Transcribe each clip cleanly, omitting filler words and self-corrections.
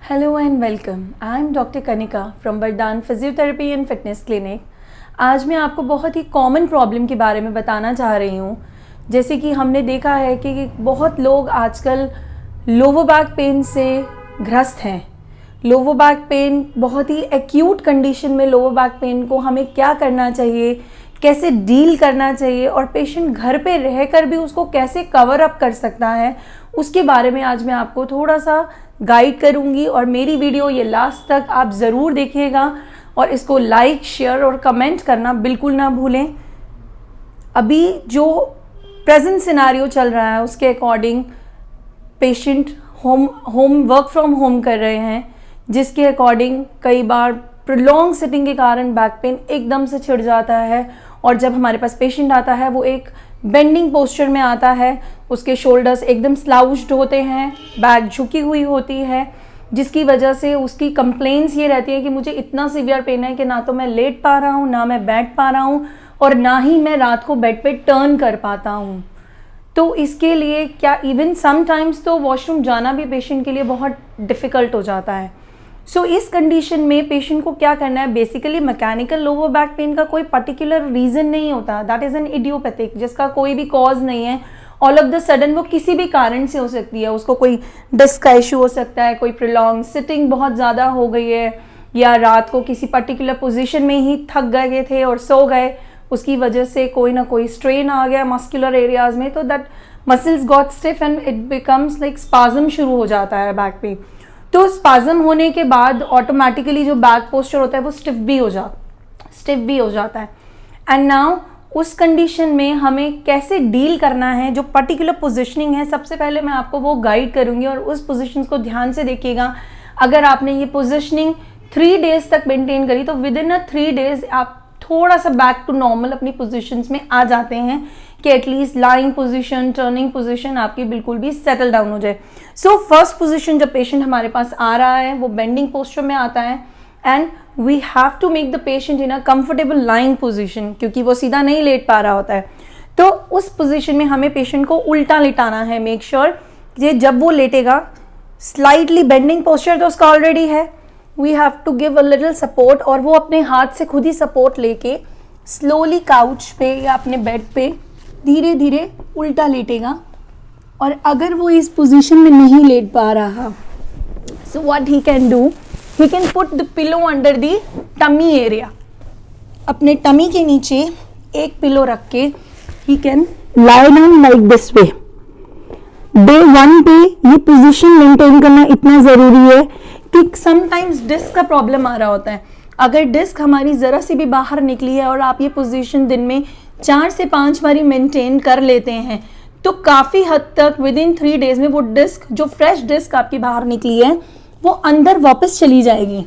Hello and welcome. I am doctor Kanika from वरदान physiotherapy and fitness clinic. आज मैं आपको बहुत ही कॉमन प्रॉब्लम के बारे में बताना चाह रही हूँ। जैसे कि हमने देखा है कि बहुत लोग आजकल लोअर बैक पेन से ग्रस्त हैं। लोअर बैक पेन बहुत ही एक्यूट कंडीशन में लोअर बैक पेन को हमें क्या करना चाहिए, कैसे डील करना चाहिए और पेशेंट घर पे रहकर भी उसको कैसे कवर अप कर सकता है, उसके बारे में आज मैं आपको थोड़ा सा गाइड करूंगी। और मेरी वीडियो ये लास्ट तक आप ज़रूर देखिएगा और इसको लाइक, शेयर और कमेंट करना बिल्कुल ना भूलें। अभी जो प्रेजेंट सिनारियो चल रहा है उसके according patient home work from home कर रहे हैं, जिसके अकॉर्डिंग कई बार प्रोलॉन्ग सिटिंग के कारण बैक पेन एकदम से छिड़ जाता है। और जब हमारे पास पेशेंट आता है वो एक बेंडिंग पोस्चर में आता है, उसके शोल्डर्स एकदम स्लाउच्ड होते हैं, बैक झुकी हुई होती है, जिसकी वजह से उसकी कंप्लेंट्स ये रहती है कि मुझे इतना सीवियर पेन है कि ना तो मैं लेट पा रहा हूँ, ना मैं बैठ पा रहा हूँ और ना ही मैं रात को बेड पे टर्न कर पाता हूँ। तो इसके लिए क्या इवन समटाइम्स तो वॉशरूम जाना भी पेशेंट के लिए बहुत डिफ़िकल्ट हो जाता है। सो इस कंडीशन में पेशेंट को क्या करना है, basically mechanical lower back pain का कोई पर्टिकुलर रीज़न नहीं होता, दैट इज़ एन इडियोपैथिक, जिसका कोई भी कॉज नहीं है। ऑल ऑफ द सडन वो किसी भी कारण से हो सकती है। उसको कोई डिस्क का इशू हो सकता है, कोई प्रोलॉन्ग सिटिंग बहुत ज़्यादा हो गई है, या रात को किसी पर्टिकुलर पोजीशन में ही थक गए थे और सो गए, उसकी वजह से कोई ना कोई स्ट्रेन आ गया मस्कुलर एरियाज में, तो that muscles got stiff and it becomes like spasm शुरू हो जाता है बैक पे। तो स्पाज्म होने के बाद ऑटोमेटिकली जो बैक पोस्चर होता है वो स्टिफ भी हो जाता है। एंड नाउ उस कंडीशन में हमें कैसे डील करना है, जो पर्टिकुलर पोजीशनिंग है, सबसे पहले मैं आपको वो गाइड करूंगी और उस पोजीशंस को ध्यान से देखिएगा। अगर आपने ये पोजीशनिंग 3 डेज तक मेंटेन करी तो विद इन 3 डेज आप थोड़ा सा बैक टू नॉर्मल अपनी पोजीशंस में आ जाते हैं कि at least lying position, turning position आपकी बिल्कुल भी सेटल डाउन हो जाए। सो फर्स्ट पोजीशन जब पेशेंट हमारे पास आ रहा है वो बेंडिंग पोस्चर में आता है and we have to make the patient in a comfortable lying position, क्योंकि वो सीधा नहीं लेट पा रहा होता है। तो उस पोजीशन में हमें पेशेंट को उल्टा लेटाना है। मेक श्योर ये जब वो लेटेगा स्लाइटली बेंडिंग पोस्चर तो उसका ऑलरेडी है, we have to give a little support और वो अपने हाथ से खुद ही सपोर्ट लेके स्लोली काउच पे या अपने बेड पे धीरे धीरे उल्टा लेटेगा। और अगर वो इस पोजीशन में नहीं लेट पा रहा, so what he can do, he can put the pillow under the tummy area। अपने टमी के नीचे एक पिलो रख के he can lie down like this way। Day 1 पे ये पोजीशन मेंटेन करना इतना ज़रूरी है कि समटाइम्स डिस्क का प्रॉब्लम आ रहा होता है। अगर डिस्क हमारी ज़रा सी भी बाहर निकली है और आप ये पोजीशन दिन में 4 से 5 बारी मेंटेन कर लेते हैं तो काफ़ी हद तक विद इन 3 डेज में वो डिस्क, जो फ्रेश डिस्क आपकी बाहर निकली है, वो अंदर वापस चली जाएगी।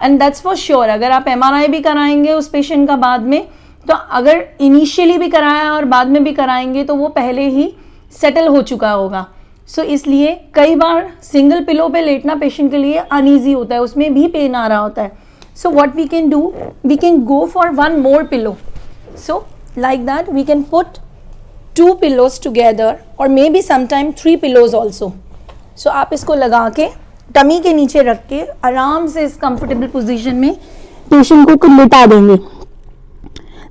And that's for sure. अगर आप MRI भी कराएंगे उस पेशेंट का बाद में, तो अगर इनिशियली भी कराया और बाद में भी कराएंगे तो वो पहले ही सेटल हो चुका होगा। सो इसलिए कई बार सिंगल पिलो पे लेटना पेशेंट के लिए अनईजी होता है, उसमें भी पेन आ रहा होता है। So what we can do, we can go for 1 more pillow. So like that we can put 2 pillows together और maybe sometime 3 pillows also. So आप इसको लगा के टमी के नीचे रख के आराम से इस कंफर्टेबल पोजीशन में पेशेंट को लिटा देंगे।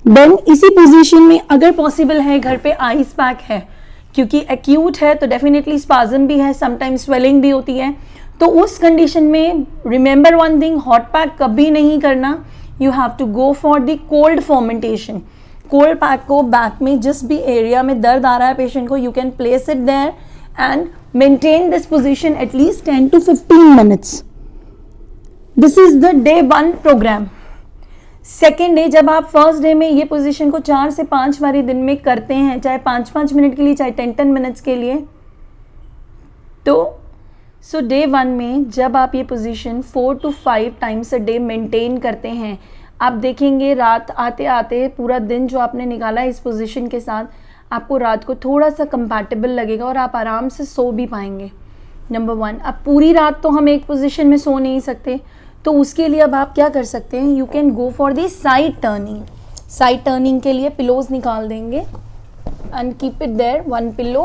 देन इसी पोजीशन में अगर पॉसिबल है घर पे आइस पैक है, क्योंकि एक्यूट है तो डेफिनेटली स्पाज्म भी है, समटाइम्स स्वेलिंग भी होती है। तो उस कंडीशन में remember one thing, hot pack कभी नहीं करना। You have to go for the cold fomentation. Cold pack को बैक में जिस भी एरिया में दर्द आ रहा है पेशेंट को, you can place it there and maintain this position at least 10 to 15 minutes. This is the day 1 program. Second day जब आप फर्स्ट डे में ये पोजीशन को 4 से 5 बारी दिन में करते हैं, चाहे 5-5 मिनट के लिए, चाहे 10-10 मिनट्स के लिए, तो सो डे 1 में जब आप ये position 4 to 5 times a day maintain करते हैं, आप देखेंगे रात आते आते पूरा दिन जो आपने निकाला है इस पोजीशन के साथ, आपको रात को थोड़ा सा कंपैटिबल लगेगा और आप आराम से सो भी पाएंगे। नंबर 1, अब पूरी रात तो हम एक पोजीशन में सो नहीं सकते, तो उसके लिए अब आप क्या कर सकते हैं, you can go for the side turning. Side turning के लिए पिलोज निकाल देंगे and keep it there 1 pillow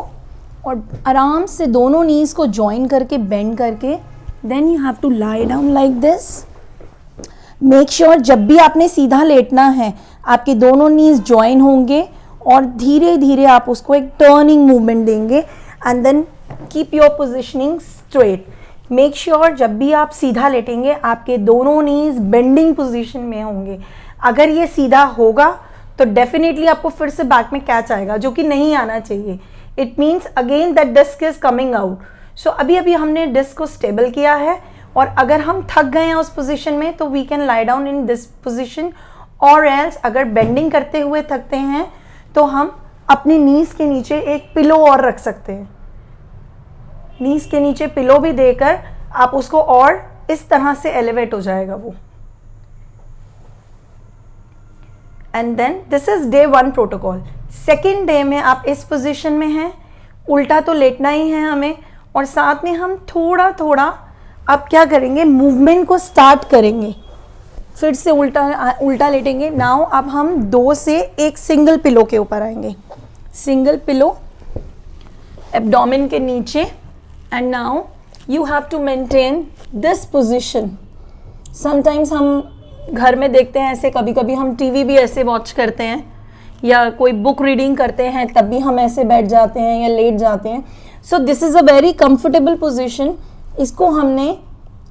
और आराम से दोनों नीज को ज्वाइन करके बेंड करके then you have to lie down like this. Make sure जब भी आपने सीधा लेटना है आपके दोनों नीज ज्वाइन होंगे और धीरे धीरे आप उसको एक टर्निंग मूवमेंट देंगे and then keep your positioning straight. Make sure जब भी आप सीधा लेटेंगे आपके दोनों नीज बेंडिंग पोजीशन में होंगे। अगर ये सीधा होगा तो डेफिनेटली आपको फिर से बैक में कैच आएगा, जो कि नहीं आना चाहिए। It means again that disc is coming out. So अभी अभी हमने डिस्क को स्टेबल किया है और अगर हम थक गए हैं उस पोजीशन में तो we can lie down in this position, और एल्स अगर बेंडिंग करते हुए थकते हैं तो हम अपनी नीज के नीचे एक पिलो और रख सकते हैं। नीज के नीचे पिलो भी देकर आप उसको और इस तरह से एलिवेट हो जाएगा वो। And then this is day 1 protocol. Second day में आप इस पोजीशन में हैं, उल्टा तो लेटना ही है हमें, और साथ में हम थोड़ा थोड़ा अब क्या करेंगे, मूवमेंट को स्टार्ट करेंगे। फिर से उल्टा लेटेंगे। नाउ अब हम 2 से एक सिंगल पिलो के ऊपर आएंगे। सिंगल पिलो एब्डोमेन के नीचे, and now you have to maintain this position. Sometimes हम घर में देखते हैं ऐसे, कभी कभी हम टीवी भी ऐसे वॉच करते हैं या कोई बुक रीडिंग करते हैं तब भी हम ऐसे बैठ जाते हैं या लेट जाते हैं। So this is a very comfortable position. इसको हमने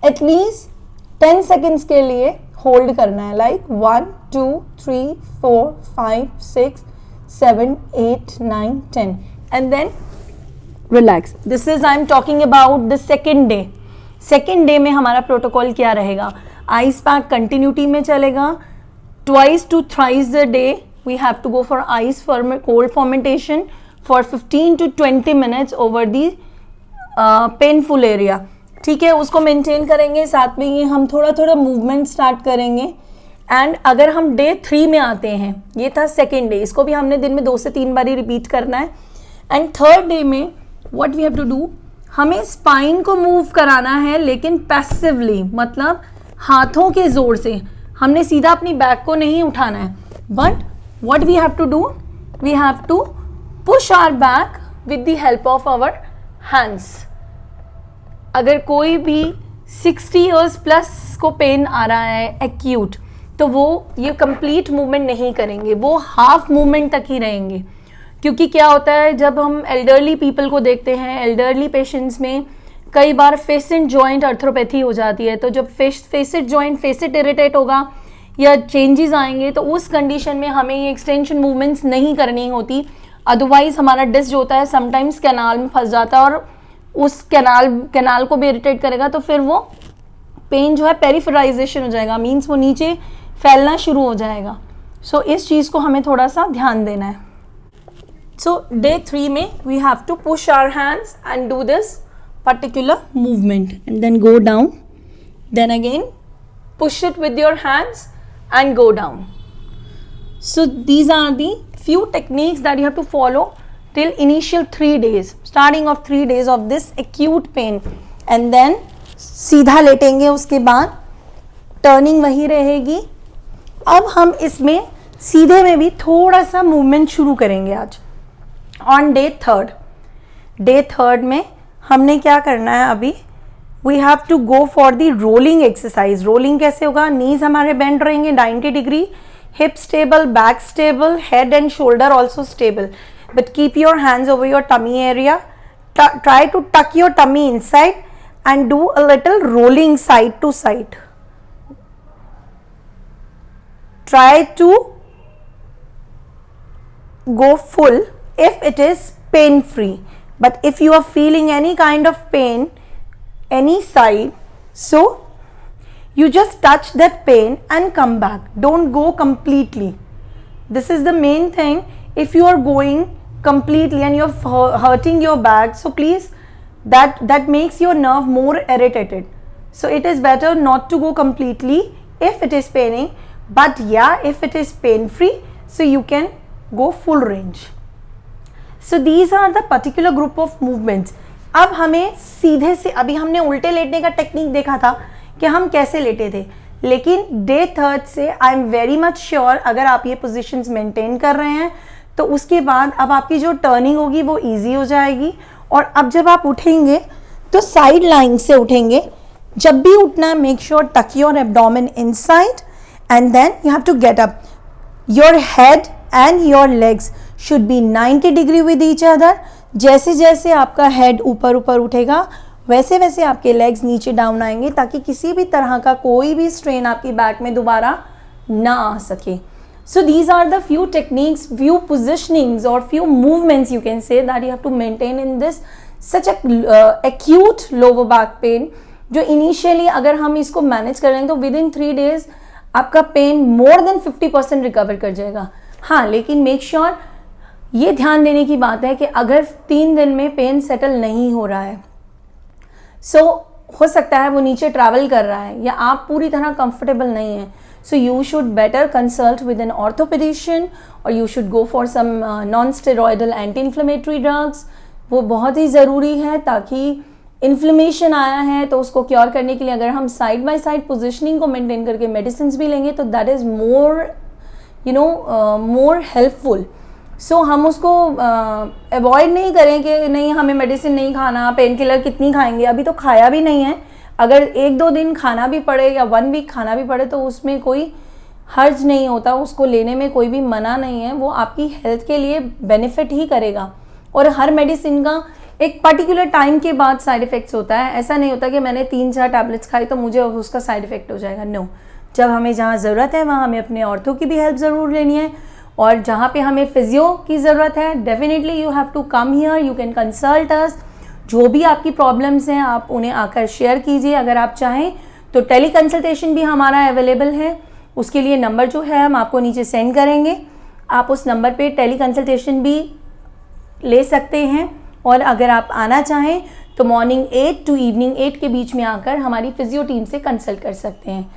एटलीस्ट 10 सेकेंड्स के लिए होल्ड करना है, like 1 2 3 4 5 6 7 8 9 10 and then relax. This is I am talking about the second day. Second day में हमारा प्रोटोकॉल क्या रहेगा, आइस पैक कंटिन्यूटी में चलेगा। Twice to thrice the day we have to go for ice cold fomentation for 15 to 20 minutes over the painful area. ठीक है, उसको maintain करेंगे। साथ में ये हम थोड़ा थोड़ा मूवमेंट स्टार्ट करेंगे। एंड अगर हम डे 3 में आते हैं, ये था सेकेंड डे, इसको भी हमने दिन में 2 से 3 बार ही रिपीट करना है। एंड थर्ड डे में what we have to do, हमें स्पाइन को मूव कराना है लेकिन पैसिवली, मतलब हाथों के जोर से। हमने सीधा अपनी बैक को नहीं उठाना है, but what we have to do, we have to push our back with the help of our hands. अगर कोई भी 60 इयर्स प्लस को पेन आ रहा है एक्यूट, तो वो ये कंप्लीट मूवमेंट नहीं करेंगे, वो हाफ मूवमेंट तक ही रहेंगे। क्योंकि क्या होता है, जब हम एल्डरली पीपल को देखते हैं, एल्डरली पेशेंट्स में कई बार फेसेंट जॉइंट अर्थरोपैथी हो जाती है। तो जब फेसेट जॉइंट फेसेट इरिटेट होगा या चेंजेस आएंगे तो उस कंडीशन में हमें ये एक्सटेंशन मूवमेंट्स नहीं करनी होती। अदरवाइज हमारा डिस्क जो होता है समटाइम्स कैनाल में फंस जाता है और उस कैनाल को भी इरिटेट करेगा, तो फिर वो पेन जो है पेरिफेराइजेशन हो जाएगा, मीन्स वो नीचे फैलना शुरू हो जाएगा। सो इस चीज़ को हमें थोड़ा सा ध्यान देना है। सो डे 3 में we have to push our hands and do this particular movement and then go down, then again push it with your hands and go down. So these are the few techniques that you have to follow till initial 3 days, starting of 3 days of this acute pain, and then सीधा लेटेंगे, उसके बाद turning वही रहेगी। अब हम इसमें सीधे में भी थोड़ा सा मूवमेंट शुरू करेंगे आज ऑन डे 3। डे 3 में हमने क्या करना है, अभी we have to go for the rolling exercise. Rolling कैसे होगा, नीज हमारे बेंड रहेंगे 90 degree, hip stable, back stable, head and shoulder also stable, but keep your hands over your tummy area. Try to tuck your tummy inside and do a little rolling side to side. Try to go full if it is pain free, but if you are feeling any kind of pain any side, so you just touch that pain and come back, don't go completely. This is the main thing. If you are going completely and you're hurting your back, so please, that makes your nerve more irritated, so it is better not to go completely if it is paining, but yeah, if it is pain free, so you can go full range. So these are the particular group of movements. अब हमें सीधे से, अभी हमने उल्टे लेटने का technique देखा था कि हम कैसे लेटे थे, लेकिन डे 3 से I am very much sure अगर आप ये पोजीशंस मेंटेन कर रहे हैं तो उसके बाद अब आपकी जो टर्निंग होगी वो इजी हो जाएगी। और अब जब आप उठेंगे तो साइड लाइन से उठेंगे, जब भी उठना है, make sure tuck your abdomen inside and then you have to get up. Your head and your legs should be 90 degree with each other. जैसे जैसे आपका हेड ऊपर ऊपर उठेगा वैसे वैसे आपके लेग्स नीचे डाउन आएंगे, ताकि किसी भी तरह का कोई भी स्ट्रेन आपकी बैक में दोबारा ना आ सके. So these are the few techniques, few positionings or few movements you can say that you have to maintain in this such a acute lower back pain, जो initially अगर हम इसको मैनेज कर लेंगे तो within 3 days आपका pen more than 50% recover कर जाएगा. हाँ, लेकिन मेक श्योर ये ध्यान देने की बात है कि अगर 3 दिन में पेन सेटल नहीं हो रहा है, सो हो सकता है वो नीचे ट्रैवल कर रहा है या आप पूरी तरह कंफर्टेबल नहीं है, so you should better consult with an orthopedician or you should go for some non-steroidal anti-inflammatory drugs. वो बहुत ही ज़रूरी है, ताकि इन्फ्लेमेशन आया है तो उसको क्योर करने के लिए अगर हम साइड बाय साइड पोजिशनिंग को मेंटेन करके मेडिसिन भी लेंगे तो that is more more helpful. So हम उसको अवॉइड नहीं करें कि नहीं हमें मेडिसिन नहीं खाना, पेन किलर कितनी खाएंगे, अभी तो खाया भी नहीं है. अगर 1-2 दिन खाना भी पड़े या 1 वीक खाना भी पड़े तो उसमें कोई हर्ज नहीं होता, उसको लेने में कोई भी मना नहीं है. वो आपकी हेल्थ के लिए बेनिफिट ही करेगा. और हर मेडिसिन का एक पर्टिकुलर टाइम के बाद साइड इफ़ेक्ट्स होता है. ऐसा नहीं होता कि मैंने 3-4 टैबलेट्स खाई तो मुझे उसका साइड इफ़ेक्ट हो जाएगा. नो, जब हमें जहाँ ज़रूरत है वहाँ हमें अपने ऑर्थो की भी हेल्प ज़रूर लेनी है, और जहाँ पे हमें फिजियो की ज़रूरत है definitely you have to come here, you can consult us. जो भी आपकी प्रॉब्लम्स हैं आप उन्हें आकर शेयर कीजिए. अगर आप चाहें तो टेली कंसल्टेशन भी हमारा अवेलेबल है. उसके लिए नंबर जो है हम आपको नीचे सेंड करेंगे, आप उस नंबर पे टेली कंसल्टेशन भी ले सकते हैं. और अगर आप आना चाहें तो मॉर्निंग 8 to इवनिंग 8 के बीच में आकर हमारी फिजियो टीम से कंसल्ट कर सकते हैं.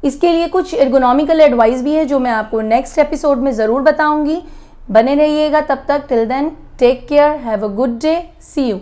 इसके लिए कुछ एर्गोनॉमिकल एडवाइस भी है जो मैं आपको नेक्स्ट एपिसोड में ज़रूर बताऊंगी. बने रहिएगा तब तक. Till then take care, have a good day, see you.